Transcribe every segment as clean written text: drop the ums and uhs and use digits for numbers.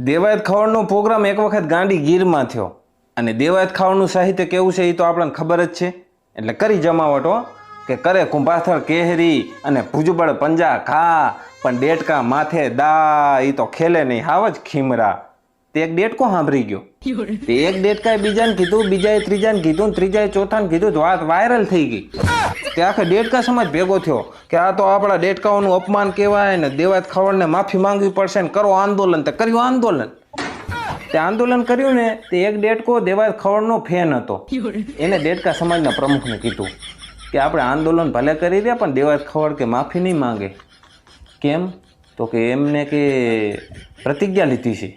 Devayat ખાવડનો programme એક વખત ગાંડી ગીરમાં થયો અને દેવાયત ખાવડનું સાહિત્ય કેવું છે એ તો આપણને ખબર જ છે. એટલે કરી જમાવટ હો કે કરે કુંભાથળ કેહરી અને ભુજબળ પંજા ઘા પણ ડેટકા માથે દા એ તો ખેલે નહીં હાવ જ ખીમરા. તે એક ડેટકો સાંભળી ગયો. તે એક ડેટકાએ બીજાને કીધું, બીજાએ ત્રીજાને કીધું, ત્રીજાએ ચોથાને કીધું, વાત વાયરલ થઈ ગઈ. તે આખા ડેટકા સમાજ ભેગો થયો કે આ તો આપણા ડેટકાઓનું અપમાન કહેવાય ને દેવાયત ખાવડને માફી માંગવી પડશે ને કરો આંદોલન. તે કર્યું આંદોલન. તે આંદોલન કર્યું ને તે એક ડેટકો દેવાયત ખાવડનો ફેન હતો. એને ડેટકા સમાજના પ્રમુખને કીધું કે આપણે આંદોલન ભલે કરી રહ્યા પણ દેવાયત ખાવડ કે માફી નહીં માંગે. કેમ? તો કે એમને કે પ્રતિજ્ઞા લીધી છે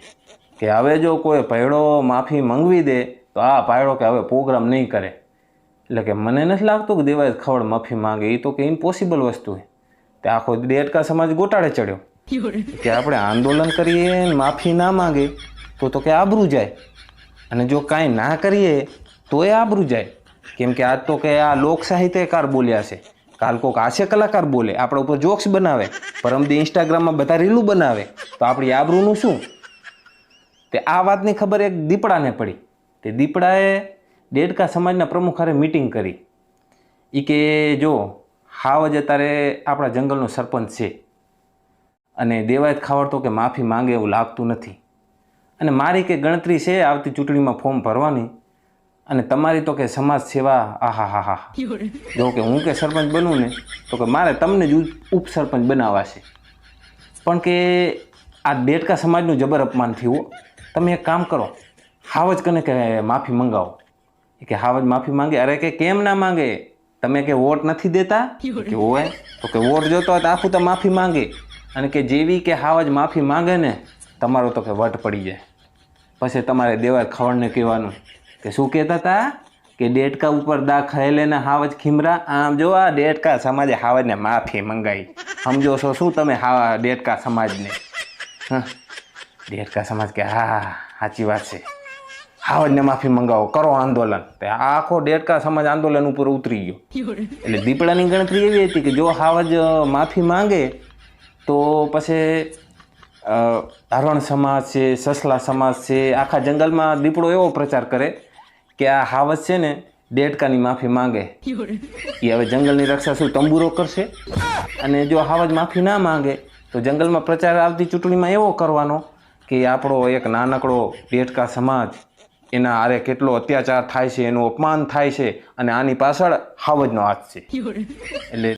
કે હવે જો કોઈ ભાઈડો માફી માંગવી દે તો આ ભાઈડો કે હવે પ્રોગ્રામ નહીં કરે. એટલે કે મને નથી લાગતું કે દેવાયત ખાવડ માફી માંગે, એ તો કે ઇમ્પોસિબલ વસ્તુ છે. તે આખો ડેટકા સમાજ ગોટાળે ચડ્યો કે આપણે આંદોલન કરીએ માફી ના માંગે તો કે આબરૂ જાય, અને જો કાંઈ ના કરીએ તો એ આબરૂ જાય. કેમ કે આજ તો કે આ લોક સાહિત્યકાર બોલ્યા છે, કાલ કોક હાસ્ય કલાકાર બોલે, આપણા ઉપર જોક્સ બનાવે, પરમદી ઇન્સ્ટાગ્રામમાં બધા રીલું બનાવે, તો આપણી આબરૂનું શું? તે આ વાતની ખબર એક દીપડાને પડી. તે દીપડાએ ડેટકા સમાજના પ્રમુખ હારે મિટિંગ કરી. એ કે જો હાવ જ અત્યારે આપણા જંગલનો સરપંચ છે અને દેવાયત ખાવડ તો કે માફી માંગે એવું લાગતું નથી, અને મારી કે ગણતરી છે આવતી ચૂંટણીમાં ફોર્મ ભરવાની, અને તમારી તો કે સમાજ સેવા આહા હા હા. જો કે હું કે સરપંચ બનું ને તો કે મારે તમને જ ઉપસરપંચ બનાવવા છે. પણ કે આ ડેટકા સમાજનું જબર અપમાન થયું. તમે એક કામ કરો, હાવજ કને કે માફી મંગાવો. કે હાવજ માફી માંગે? અરે કે કેમ ના માંગે? તમે કે વોટ નથી દેતા? કે હોય તો કે વોટ જોતો હોય તો આખું તો માફી માંગે, અને કે જેવી કે હાવજ માફી માંગે ને તમારો તો કે વટ પડી જાય. પછી તમારે દેવાયત ખાવડને કહેવાનું કે શું કહેતા હતા કે ડેટકા ઉપર દા ખાયેલે ને હાવજ ખીમરા. આમ જો આ ડેટકા સમાજે હાવજને માફી મંગાવી. સમજો છો શું તમે ડેટકા સમાજને? ડેટકા સમાજ કે હા સાચી વાત છે, હાવજને માફી મંગાવો, કરો આંદોલન. તે આખો ડેટકા સમાજ આંદોલન ઉપર ઉતરી ગયો. એટલે દીપડાની ગણતરી એવી હતી કે જો હાવજ માફી માંગે તો પછી હરણ સમાજ છે, સસલા સમાજ છે, આખા જંગલમાં દીપડો એવો પ્રચાર કરે કે આ હાવજ છે ને ડેટકાની માફી માંગે, એ હવે જંગલની રક્ષા શું તંબુરો કરશે. અને જો હાવજ માફી ના માંગે તો જંગલમાં પ્રચાર આવતી ચૂંટણીમાં એવો કરવાનો કે આપણો એક નાનકડો ડેટકા સમાજ એના આરે કેટલો અત્યાચાર થાય છે, એનું અપમાન થાય છે, અને આની પાછળ હાવજનો હાથ છે. એટલે